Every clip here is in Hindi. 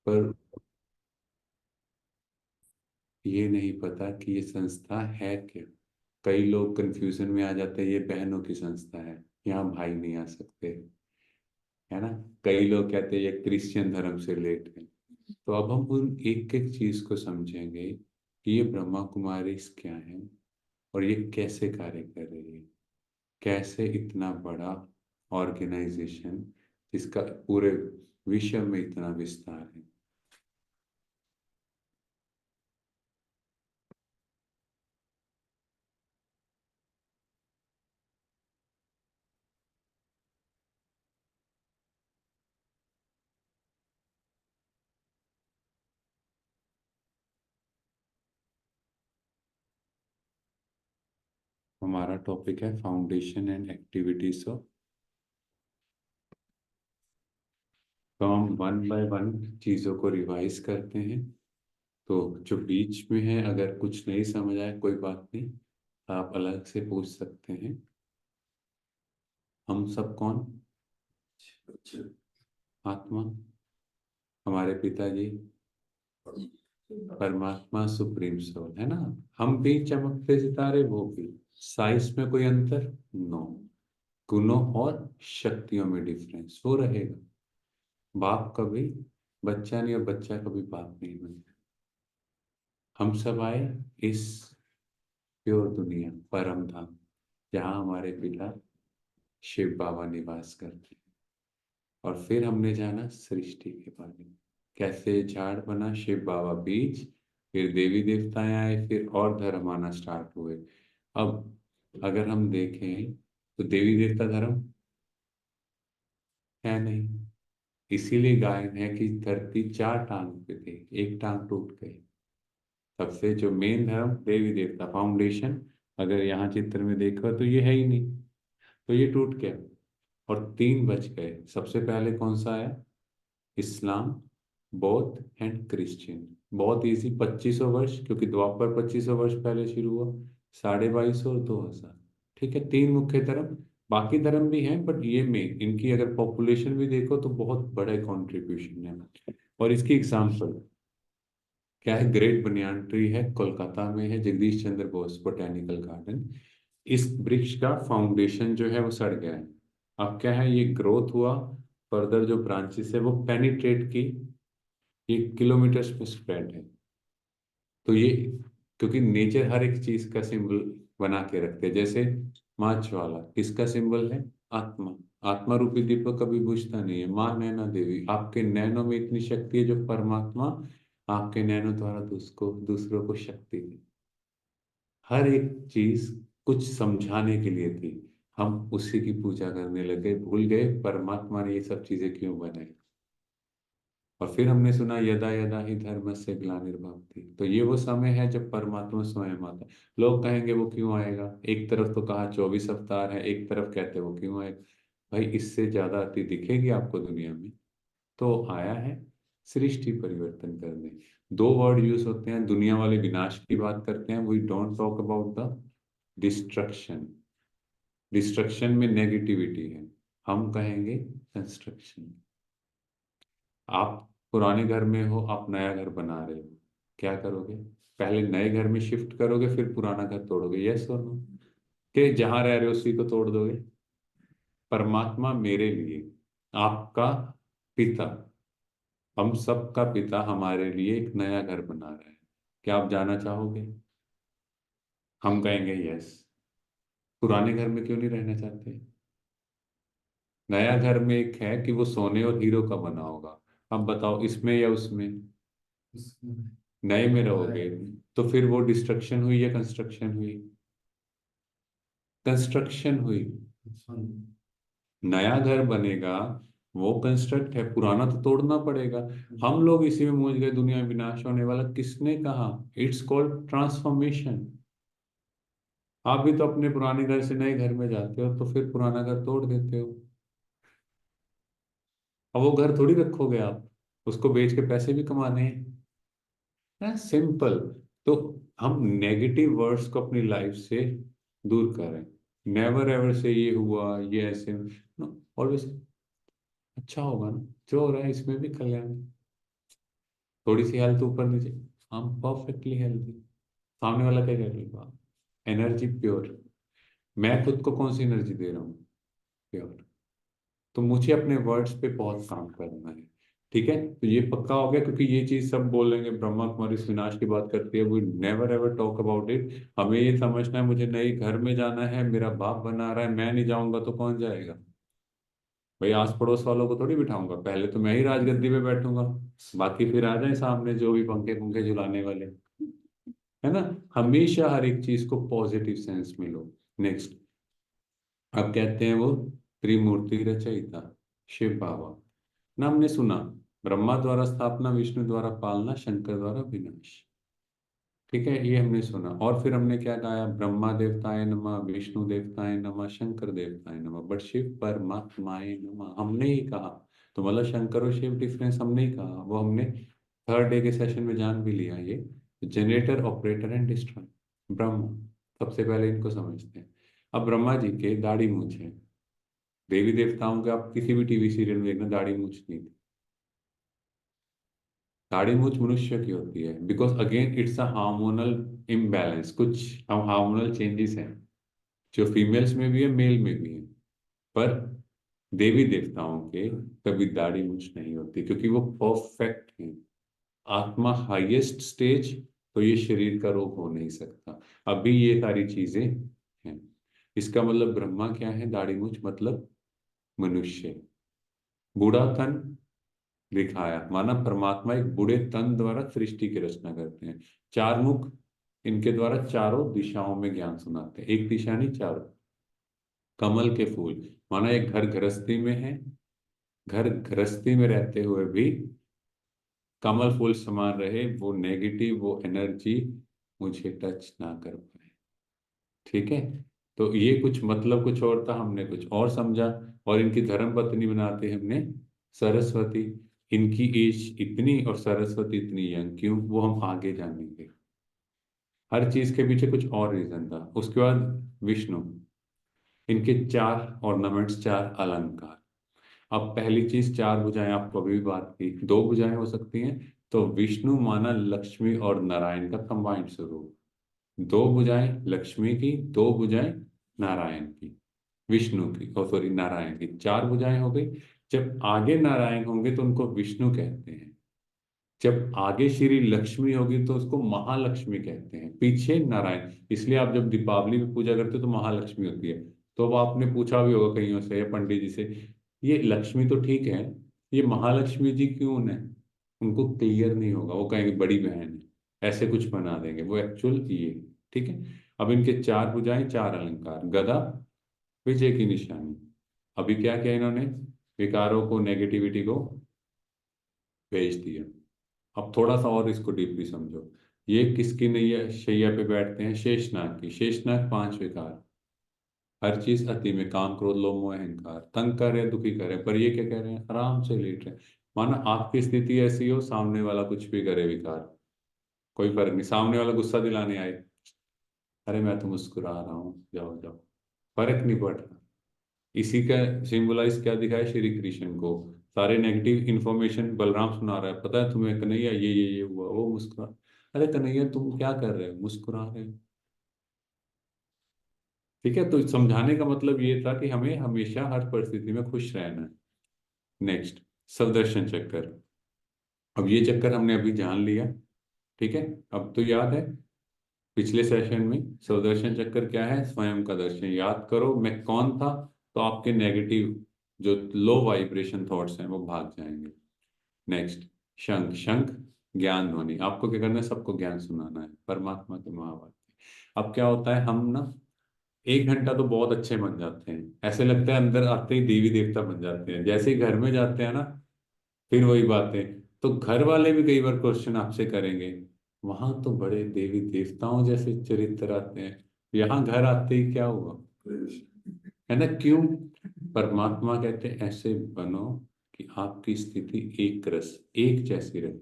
पर ये नहीं पता कि ये संस्था है क्या। कई लोग कंफ्यूजन में आ जाते हैं, ये बहनों की संस्था है, यहाँ भाई नहीं आ सकते, है ना। कई लोग कहते हैं ये क्रिश्चियन धर्म से रिलेटेड है। तो अब हम उन एक एक चीज को समझेंगे कि ये ब्रह्मा कुमारी क्या है और ये कैसे कार्य कर रही है। कैसे इतना बड़ा ऑर्गेनाइजेशन जिसका पूरे विश्व में इतना विस्तार है। हमारा टॉपिक है फाउंडेशन एंड एक्टिविटीज ऑफ। तो हम वन बाय वन चीज़ों को रिवाइज करते हैं। तो जो बीच में है, अगर कुछ नहीं समझ आए कोई बात नहीं, आप अलग से पूछ सकते हैं। हम सब कौन? आत्मा, हमारे पिताजी, परमात्मा, सुप्रीम सोल, है ना। हम भी चमकते सितारे, वो भी। साइज में कोई अंतर? नो। गुणों और शक्तियों में डिफरेंस वो रहेगा। बाप कभी बच्चा नहीं और बच्चा कभी बाप नहीं बनता। हम सब आए इस प्योर दुनिया, परम धाम, जहाँ हमारे पिता शिव बाबा निवास करते हैं। और फिर हमने जाना सृष्टि के बारे में, कैसे झाड़ बना, शिव बाबा बीज, फिर देवी देवताएं आए, फिर और धर्म आना स्टार्ट हुए। अब अगर हम देखें तो देवी देवता धर्म है नहीं। इसीलिए गायन है कि धरती चार टांग पे थी, एक टांग टूट गई। सबसे जो मेन धर्म देवी देवता फाउंडेशन, अगर यहाँ चित्र में देखो तो ये है ही नहीं, तो ये टूट गया। और तीन बच गए। सबसे पहले कौन सा आया? इस्लाम, बौद्ध एंड क्रिश्चियन। बहुत इजी, 2500 वर्ष, क्योंकि द्वापर 2500 वर्ष पहले शुरू हुआ, 2250 और 2000। ठीक है, तीन मुख्य धर्म। बाकी धर्म भी हैं बट ये मेन, इनकी अगर पॉपुलेशन भी देखो तो बहुत बड़ा कंट्रीब्यूशन है। और इसकी एग्जाम्पल क्या है? ग्रेट बनियान ट्री है, कोलकाता में है, जगदीश चंद्र बोस बोटेनिकल गार्डन। इस वृक्ष का फाउंडेशन जो है वो सड़ गया है। अब क्या है, ये ग्रोथ हुआ, फर्दर जो ब्रांचेस है वो पेनिट्रेट की, ये किलोमीटर्स में स्प्रेड है। तो ये, क्योंकि नेचर हर एक चीज का सिंबल बना के रखते हैं। जैसे मार्च वाला किसका सिंबल है? आत्मा। आत्मा रूपी दीपक कभी बुझता नहीं है। माँ नैना देवी, आपके नैनों में इतनी शक्ति है जो परमात्मा आपके नैनों द्वारा दूसरों को शक्ति दे। हर एक चीज कुछ समझाने के लिए थी। हम उसी की पूजा करने लगे, भूल गए परमात्मा ने ये सब चीजें क्यों बनाई। और फिर हमने सुना यदा यदा ही धर्म से ग्लानिर्भवति, तो ये वो समय है जब परमात्मा स्वयं आता है। लोग कहेंगे वो क्यों आएगा? एक तरफ तो कहा 24 अवतार है, एक तरफ कहते वो क्यों आएगा। भाई इससे ज्यादा अति दिखेगी आपको दुनिया में? तो आया है सृष्टि परिवर्तन करने। दो वर्ड यूज होते हैं, दुनिया वाले विनाश की बात करते हैं, we don't talk about the destruction. Destruction में नेगेटिविटी है, हम कहेंगे कंस्ट्रक्शन। आप पुराने घर में हो, आप नया घर बना रहे हो, क्या करोगे? पहले नए घर में शिफ्ट करोगे, फिर पुराना घर तोड़ोगे, यस और नो? कि जहां रह रहे हो उसी को तोड़ दोगे? परमात्मा मेरे लिए, आपका पिता, हम सब का पिता हमारे लिए एक नया घर बना रहा है। क्या आप जाना चाहोगे? हम कहेंगे यस। पुराने घर में क्यों नहीं रहना चाहते? नया घर में एक है कि वो सोने और हीरो का बना होगा। अब बताओ इसमें या उसमें? नए में रहोगे, तो फिर वो डिस्ट्रक्शन हुई या कंस्ट्रक्शन हुई? कंस्ट्रक्शन हुई। नया घर बनेगा, वो कंस्ट्रक्ट है, पुराना तो तोड़ना पड़ेगा। हम लोग इसी में मूझ गए, दुनिया में विनाश होने वाला, किसने कहा? It's called transformation. आप भी तो अपने पुराने घर से नए घर में जाते हो, तो फिर पुराना घर तोड़ देते हो। अब वो घर थोड़ी रखोगे आप, उसको बेच के पैसे भी कमाने हैं, सिंपल। तो हम नेगेटिव वर्ड्स को अपनी लाइफ से दूर करें। नेवर एवर से ये हुआ, ये ऐसे, नो, ऑलवेज अच्छा होगा ना, जो हो रहा है इसमें भी कल्याण है। थोड़ी सी हेल्थ ऊपर नीचे, हम परफेक्टली हेल्थी। सामने वाला क्या कह रहा है? Energy pure. मैं खुद को कौन सी एनर्जी दे रहा हूँ? प्योर। तो मुझे अपने वर्ड्स पे बहुत काम करना है। ठीक है, तो ये पक्का हो गया, क्योंकि ये चीज सब बोलेंगे ब्रह्मा कुमारी विनाश की बात करती है, we never ever talk about it. हमें ये समझना है, मुझे नई घर में जाना है, मेरा बाप बना रहा है, मैं नहीं जाऊंगा तो कौन जाएगा? भाई आस पड़ोस वालों को थोड़ी बिठाऊंगा, पहले तो मैं ही राजगद्दी पे बैठूंगा, बाकी फिर आ जाए सामने जो भी पंखे पंखे झुलाने वाले, है ना। हमेशा हर एक चीज को पॉजिटिव सेंस में लो। नेक्स्ट, अब कहते हैं वो त्रिमूर्ति रचयिता शिव बाबा। ना हमने सुना, ब्रह्मा द्वारा स्थापना, विष्णु द्वारा पालना, शंकर द्वारा विनाश। ठीक है, ये हमने सुना। और फिर हमने क्या गाया? ब्रह्मा देवताय नमः, विष्णु देवताय नमः, शंकर देवताय नमः, बट शिव परमात्माय नमः हमने ही कहा। तो मतलब शंकर और शिव डिफरेंस हमने ही कहा, वो हमने थर्ड डे के सेशन में जान भी लिया। ये generator, operator and destroy, Brahma. सबसे पहले इनको समझते हैं। अब ब्रह्मा जी के दाढ़ी मूछ है। देवी देवताओं के आप किसी भी टीवी सीरियल में देखना, दाढ़ी मूछ नहीं थी। दाढ़ी मूछ मनुष्य की होती है, because again it's a hormonal imbalance, कुछ हार्मोनल चेंजेस हैं जो फीमेल्स में भी है, मेल में भी है। पर देवी देवताओं के कभी दाढ़ी मूछ नहीं होती, क्योंकि वो परफेक्ट हैं। आत्मा हाईएस्ट स्टेज, तो ये शरीर का रोग हो नहीं सकता। अभी ये सारी चीजें हैं। इसका मतलब ब्रह्मा क्या है? दाढ़ी मूछ मतलब मनुष्य। बूढ़ा तन दिखाया, माना परमात्मा एक बूढ़े तन द्वारा सृष्टि की रचना करते हैं। चार मुख, इनके द्वारा चारों दिशाओं में ज्ञान सुनाते हैं, एक दिशा नहीं, चारों। कमल के फूल, माना एक घर गृहस्थी में है, घर गृहस्थी में रहते हुए भी कमल फूल समान रहे, वो नेगेटिव, वो एनर्जी मुझे टच ना कर पाए। ठीक है, तो ये कुछ मतलब कुछ और था, हमने कुछ और समझा। और इनकी धर्म पत्नी बनाते हैं हमने सरस्वती। इनकी एज इतनी और सरस्वती इतनी यंग क्यों, वो हम आगे जानेंगे। हर चीज के पीछे कुछ और रीजन था। उसके बाद विष्णु, इनके चार ऑर्नामेंट्स, चार अलंकार। अब पहली चीज, चार भुजाएं, आपको अभी भी बात की, दो भुजाएं हो सकती हैं। तो विष्णु माना लक्ष्मी और नारायण का कंबाइंड स्वरूप। दो भुजाएं लक्ष्मी की, दो भुजाएं नारायण की। विष्णु की, और सॉरी नारायण की, चार भुजाएं हो गई। जब आगे नारायण होंगे तो उनको विष्णु कहते हैं। जब आगे श्री लक्ष्मी होगी तो उसको महालक्ष्मी कहते हैं, पीछे नारायण। इसलिए आप जब दीपावली में पूजा करते हो तो महालक्ष्मी होती है। तो अब आपने पूछा भी होगा कईयों से या पंडित जी से, ये लक्ष्मी तो ठीक है, ये महालक्ष्मी जी क्यों है? उनको क्लियर नहीं होगा, वो कहेंगे बड़ी बहन है, ऐसे कुछ बना देंगे, वो एक्चुअल ये। ठीक है, अब इनके चार भुजाएं, चार अलंकार, गदा विजय की निशानी। अभी क्या किया इन्होंने? विकारों को, नेगेटिविटी को भेज दिया। अब थोड़ा सा और इसको डीपली समझो। ये किसकी नैया शैया पे बैठते हैं? शेषनाग की। शेषनाग पांच विकार, हर चीज अति में, काम क्रोध लोभ मोह अहंकार, तंग कर रहे दुखी कर रहे, पर ये क्या कह रहे हैं? आराम से लेट रहे हैं। माना आपकी स्थिति ऐसी हो, सामने वाला कुछ भी करे विकार, कोई फर्क नहीं। सामने वाला गुस्सा दिलाने आए, अरे मैं तो मुस्कुरा रहा हूँ, जाओ जाओ, फर्क नहीं पड़ रहा। इसी का सिंबलाइज क्या दिखाया श्री कृष्ण को? सारे नेगेटिव इंफॉर्मेशन बलराम सुना रहा है, पता है तुम्हें कन्हैया, ये हुआ, वो मुस्कुरा। अरे कन्हैया तुम क्या कर रहे हो? मुस्कुरा रहे हो। ठीक है, तो समझाने का मतलब ये था कि हमें हमेशा हर परिस्थिति में खुश रहना है। नेक्स्ट, सवदर्शन चक्कर। अब ये चक्कर हमने अभी जान लिया। ठीक है, अब तो याद है पिछले सेशन में सवदर्शन चक्कर क्या है? स्वयं का दर्शन। याद करो मैं कौन था, तो आपके नेगेटिव जो लो वाइब्रेशन थॉट्स हैं वो भाग जाएंगे। नेक्स्ट, शंख। शंख ज्ञान ध्वनि, आपको क्या करना है? सबको ज्ञान सुनाना है, परमात्मा के महावाक्य। अब क्या होता है, हम ना एक घंटा तो बहुत अच्छे बन जाते हैं, ऐसे लगता है अंदर आते ही देवी देवता बन जाते हैं। जैसे ही घर में जाते हैं ना, फिर वही बातें। तो घर वाले भी कई बार क्वेश्चन आपसे करेंगे, वहां तो बड़े देवी देवताओं जैसे चरित्र आते हैं, यहाँ घर आते ही क्या हुआ? है ना, क्यों? परमात्मा कहते हैं ऐसे बनो कि आपकी स्थिति एक रस, एक जैसी रहे।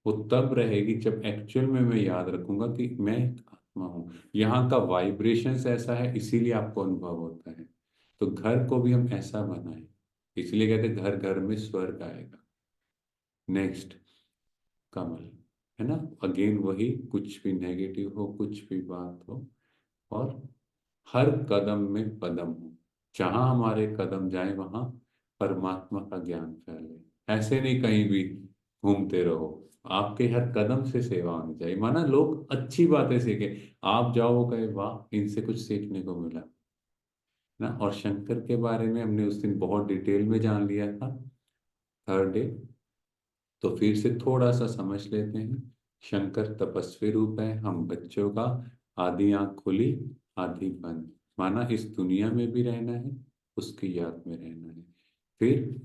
वो तब रहेगी जब एक्चुअल में मैं याद रखूंगा कि मैं एक आत्मा हूँ। यहाँ का वाइब्रेशंस ऐसा है, इसीलिए आपको अनुभव होता है। तो घर को भी हम ऐसा बनाएं, इसलिए कहते हैं घर घर में स्वर्ग आएगा। नेक्स्ट, कमल, है ना। अगेन वही, कुछ भी नेगेटिव हो, कुछ भी बात हो, और हर कदम में पदम हो, जहां हमारे कदम जाए वहां परमात्मा का ज्ञान फैले। ऐसे नहीं कहीं भी घूमते रहो, आपके हर कदम से सेवा होनी चाहिए। माना लोग अच्छी बातें सीखे, आप जाओ कहे वाह इनसे कुछ सीखने को मिला ना। और शंकर के बारे में हमने उस दिन बहुत डिटेल में जान लिया था, थर्ड डे। तो फिर से थोड़ा सा समझ लेते हैं। शंकर तपस्वी रूप है, हम बच्चों का आधी आंख खुली आधी बंद, माना इस दुनिया में भी रहना है, उसकी याद में रहना है। फिर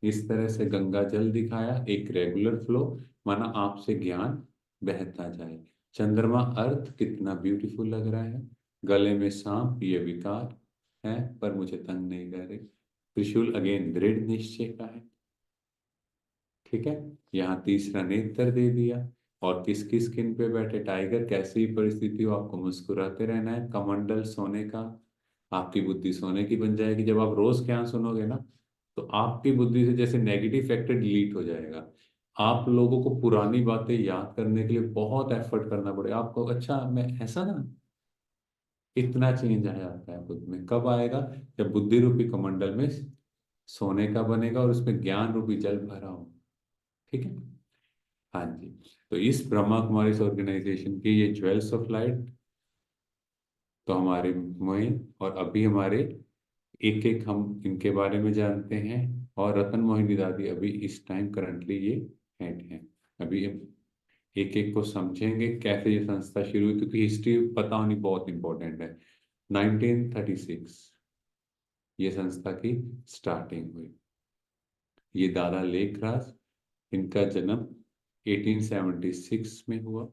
इस तरह से गंगा जल दिखाया, एक रेगुलर फ्लो, माना आपसे ज्ञान बहता जाए। चंद्रमा अर्थ कितना ब्यूटीफुल लग रहा है, गले में सांप ये विकार है पर मुझे तंग नहीं करे। त्रिशूल अगेन दृढ़ निश्चय का है, ठीक है। यहाँ तीसरा नेत्र दे दिया। और किसकी स्किन पे बैठे टाइगर, कैसी भी परिस्थिति हो आपको मुस्कुराते रहना है। कमंडल सोने का, आपकी बुद्धि सोने की बन जाएगी जब आप रोज ज्ञान सुनोगे ना। तो आपकी बुद्धि से जैसे नेगेटिव फैक्टर डिलीट हो जाएगा। आप लोगों को पुरानी बातें याद करने के लिए बहुत एफर्ट करना पड़ेगा आपको। अच्छा मैं ऐसा ना, इतना चेंज आ जाता है खुद में। कब आएगा? जब बुद्धि रूपी कमंडल में सोने का बनेगा और उसमें ज्ञान रूपी जल भरा हो, ठीक है। हाँ जी। तो इस ब्रह्मा कुमारी ऑर्गेनाइजेशन की ये ज्वेल्स ऑफ लाइट तो हमारे मोइन, और अभी हमारे एक एक हम इनके बारे में जानते हैं। और रतन मोहिनी दादी अभी इस टाइम करंटली ये हेड हैं। अभी हम एक एक को समझेंगे कैसे ये संस्था शुरू हुई, क्योंकि हिस्ट्री पता होनी बहुत इंपॉर्टेंट है। 1936 ये संस्था की स्टार्टिंग हुई। ये दादा लेखराज, इनका जन्म 1876 में हुआ।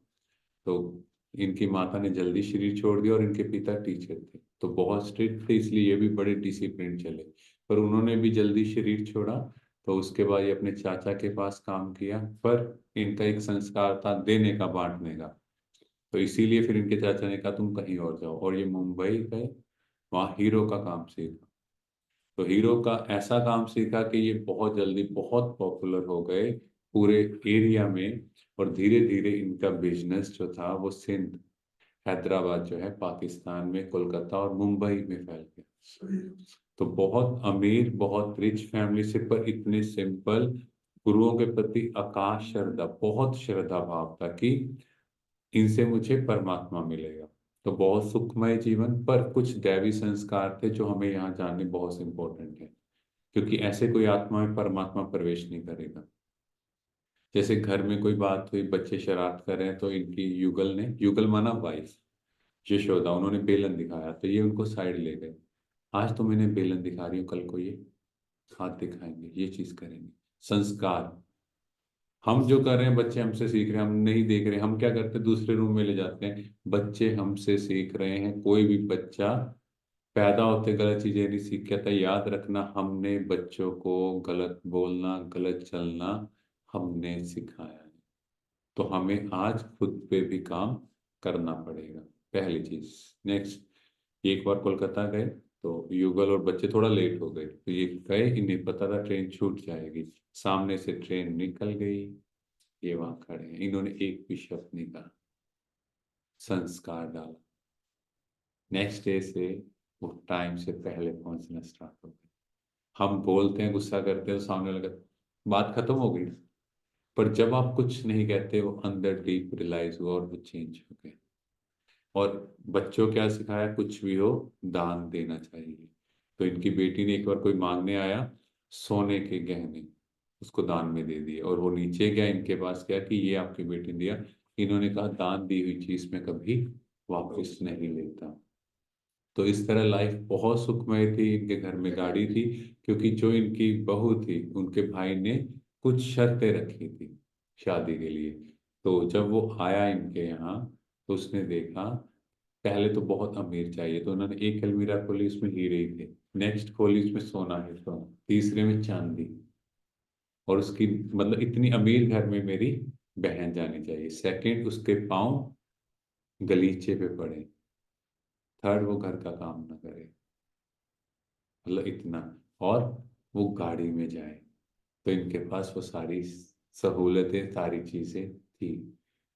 तो इनकी माता ने जल्दी शरीर छोड़ दिया और इनके पिता टीचर थे, तो बहुत स्ट्रिक्ट थे, इसलिए ये भी बड़े डिसिप्लिन चले। पर उन्होंने भी जल्दी शरीर छोड़ा। तो उसके बाद ये अपने चाचा के पास काम किया, पर इनका एक संस्कार था देने का, बांटने का। तो इसीलिए फिर इनके चाचा ने कहा तुम कहीं और जाओ, और ये मुंबई गए, वहाँ हीरो का काम सीखा। तो हीरो का ऐसा काम सीखा कि ये बहुत जल्दी बहुत पॉपुलर हो गए पूरे एरिया में। और धीरे धीरे इनका बिजनेस जो था वो सिंध, हैदराबाद जो है पाकिस्तान में, कोलकाता और मुंबई में फैल गया। तो बहुत अमीर बहुत रिच फैमिली से, पर इतने सिंपल, गुरुओं के प्रति आकाश श्रद्धा, बहुत श्रद्धा भाव था कि इनसे मुझे परमात्मा मिलेगा। तो बहुत सुखमय जीवन, पर कुछ दैवी संस्कार थे जो हमें यहाँ जानने बहुत इंपॉर्टेंट है। क्योंकि ऐसे कोई आत्मा में परमात्मा प्रवेश नहीं करेगा। जैसे घर में कोई बात हुई, बच्चे शरारत कर रहे हैं, तो इनकी युगल ने, युगल माना वाइफ, यशोदा, उन्होंने बेलन दिखाया तो ये उनको साइड ले गए। आज तुम इन्हें बेलन दिखा रही हो, कल को ये हाथ दिखाएंगे, ये चीज करेंगे। संस्कार, हम जो कर रहे हैं बच्चे हमसे सीख रहे हैं, हम नहीं देख रहे। हम क्या करते हैं, दूसरे रूम में ले जाते हैं। बच्चे हमसे सीख रहे हैं। कोई भी बच्चा पैदा होते गलत चीजें नहीं सीख के आता। याद रखना, हमने बच्चों को गलत बोलना गलत चलना हमने सिखाया है। तो हमें आज खुद पे भी काम करना पड़ेगा, पहली चीज। नेक्स्ट, एक बार कोलकाता गए तो युगल और बच्चे थोड़ा लेट हो गए, तो ये गए, इन्हें पता था ट्रेन छूट जाएगी। सामने से ट्रेन निकल गई, ये वहां खड़े हैं, इन्होंने एक भी शब्द नहीं कहा, संस्कार डाला। नेक्स्ट डे से वो टाइम से पहले पहुंचना स्टार्ट हो गया। हम बोलते हैं गुस्सा करते हैं तो सामने लगा बात खत्म हो गई। पर जब आप कुछ नहीं कहते, वो अंदर डीप रियलाइज हुआ और वो चेंज हो गए। और बच्चों क्या सिखाया, कुछ भी हो दान देना चाहिए। तो इनकी बेटी ने एक बार कोई मांगने आया सोने के गहने, उसको दान में दे दिए। और वो नीचे गया, इनके पास गया कि ये आपकी बेटी ने दिया। इन्होंने कहा दान दी हुई चीज में कभी वापस नहीं लेता। तो इस तरह लाइफ बहुत सुखमय थी। इनके घर में गाड़ी थी, क्योंकि जो इनकी बहू थी उनके भाई ने कुछ शर्तें रखी थी शादी के लिए। तो जब वो आया इनके यहाँ, तो उसने देखा, पहले तो बहुत अमीर चाहिए, तो उन्होंने एक अलमीरा खोली, उसमें हीरे ही थे। नेक्स्ट खोली, उसमें सोना है सोना, तीसरे में चांदी। और उसकी मतलब इतनी अमीर घर में मेरी बहन जानी चाहिए। सेकंड, उसके पाँव गलीचे पे पड़े। थर्ड, वो घर का काम ना करे, मतलब इतना। और वो गाड़ी में जाए, तो इनके पास वो सारी सहूलतें, सारी चीजें थी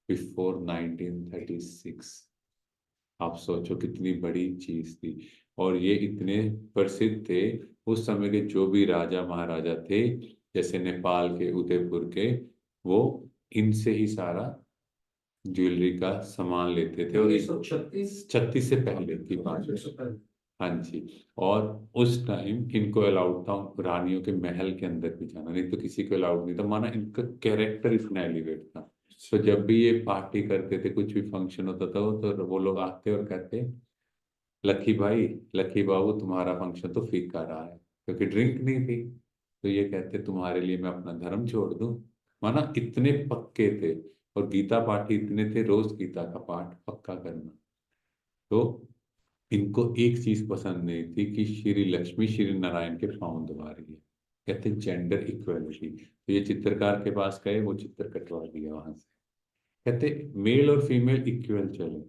बिफोर 1936। आप सोचो कितनी बड़ी चीज थी। और ये इतने प्रसिद्ध थे उस समय के, जो भी राजा महाराजा थे, जैसे नेपाल के, उदयपुर के, वो इनसे ही सारा ज्वेलरी का सामान लेते थे। और 1936 36 से पहले की बात है। हाँ जी। और उस टाइम इनको अलाउड था रानियों के महल के अंदर भी जाना, नहीं तो किसी को अलाउड नहीं था, माना इनका कैरेक्टर इतना एलिवेट था। तो जब भी ये पार्टी करते थे, कुछ भी फंक्शन होता था, तो वो लोग आते और कहते, लकी भाई, लकी बाबू, तुम्हारा फंक्शन तो फीका रहा है, क्योंकि ड्रिंक नहीं थी। तो ये कहते तुम्हारे लिए मैं अपना धर्म छोड़ दूं। माना इतने पक्के थे। और गीता पाठी इतने थे, रोज गीता का पाठ पक्का करना। तो इनको एक चीज पसंद नहीं थी कि श्री लक्ष्मी श्री नारायण के पाँव दबा रही है। कहते जेंडर इक्वलिटी। तो ये चित्रकार के पास गए, वो चित्र कटवा दिया वहां से। कहते मेल और फीमेल इक्वल चले।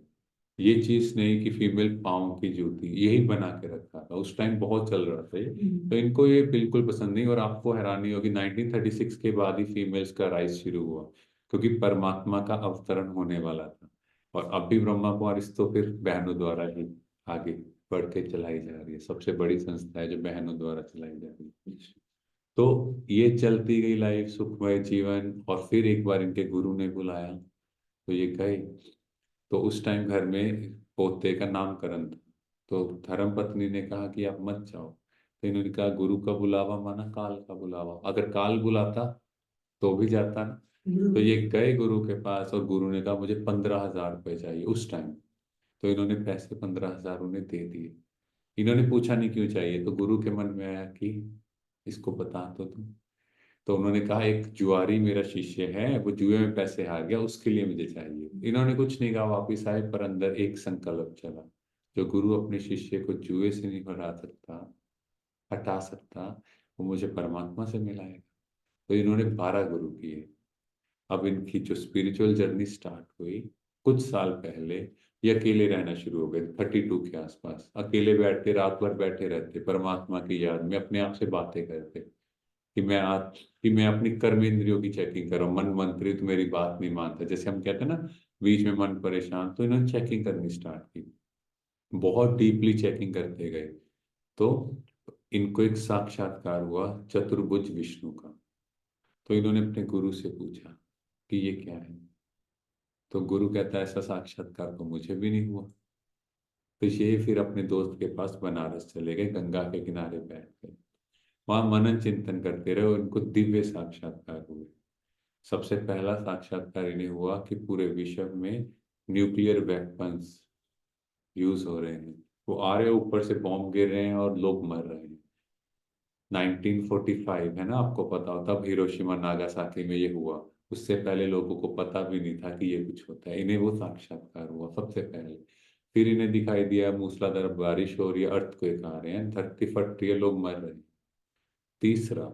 ये चीज नहीं कि फीमेल पाँव की जूती, यही बना के रखा था, उस टाइम बहुत चल रहा था ये। तो इनको ये बिल्कुल पसंद नहीं। और आपको हैरानी होगी, 1936 के बाद ही फीमेल्स का राइज शुरू हुआ, क्योंकि परमात्मा का अवतरण होने वाला था। और अब भी ब्रह्मा कुमारी तो फिर बहनों द्वारा ही आगे बढ़ के चलाई जा रही है, सबसे बड़ी संस्था है जो बहनों द्वारा चलाई जा रही है। तो ये चलती गई लाइफ, सुखमय जीवन। और फिर एक बार इनके गुरु ने बुलाया, तो ये गए। तो उस टाइम घर में पोते का नामकरण था। तो धर्म पत्नी ने कहा कि आप मत जाओ। तो इन्होंने कहा गुरु का बुलावा माना काल का बुलावा, अगर काल बुलाता तो भी जाता ना। तो ये गए गुरु के पास, और गुरु ने कहा मुझे 15,000 रुपये चाहिए उस टाइम। तो इन्होंने पैसे 15,000 उन्हें दे दिए। इन्होंने पूछा नहीं क्यों चाहिए, तो गुरु के मन में आया कि इसको बता तो तुम। तो उन्होंने कहा एक जुआरी मेरा शिष्य है, वो जुए में पैसे हार गया, उसके लिए मुझे चाहिए। इन्होंने कुछ नहीं कहा, वापिस आए, पर अंदर एक संकल्प चला, जो गुरु अपने शिष्य को जुए से नहीं हटा सकता, वो मुझे परमात्मा से मिलाएगा। तो इन्होंने 12 गुरु किए। अब इनकी जो स्पिरिचुअल जर्नी स्टार्ट हुई कुछ साल पहले, ये अकेले रहना शुरू हो गए, 32 के आसपास। अकेले बैठते, रात भर बैठे रहते, परमात्मा की याद में अपने आप से बातें करते कि मैं अपनी कर्म इंद्रियों की चेकिंग कर रहा हूँ, मन मंत्रित मेरी बात नहीं मानता, जैसे हम कहते हैं ना, बीच में मन परेशान। तो इन्होंने चेकिंग करनी स्टार्ट की, बहुत डीपली चेकिंग करते गए। तो इनको एक साक्षात्कार हुआ चतुर्भुज विष्णु का। तो इन्होंने अपने गुरु से पूछा कि ये क्या है। तो गुरु कहता है ऐसा साक्षात्कार तो मुझे भी नहीं हुआ। तो ये फिर अपने दोस्त के पास बनारस चले गए, गंगा के किनारे बैठ गए, वहां मनन चिंतन करते रहे, और इनको दिव्य साक्षात्कार हुए। सबसे पहला साक्षात्कार इन्हें हुआ कि पूरे विश्व में न्यूक्लियर वेपन्स यूज हो रहे हैं, वो आ रहे हैं, ऊपर से बॉम्ब गिर रहे हैं और लोग मर रहे हैं। 1945 है ना, आपको पता हो, तब हिरोशिमा नागासाकी में ये हुआ। उससे पहले लोगों को पता भी नहीं था कि ये कुछ होता है। इन्हें वो साक्षात्कार हुआ सबसे पहले। फिर इन्हें दिखाई दिया मूसलाधार बारिश हो रही है, अर्थक्वेक आ रहे हैं, धरती फट रही है, लोग मर रहे हैं। तीसरा,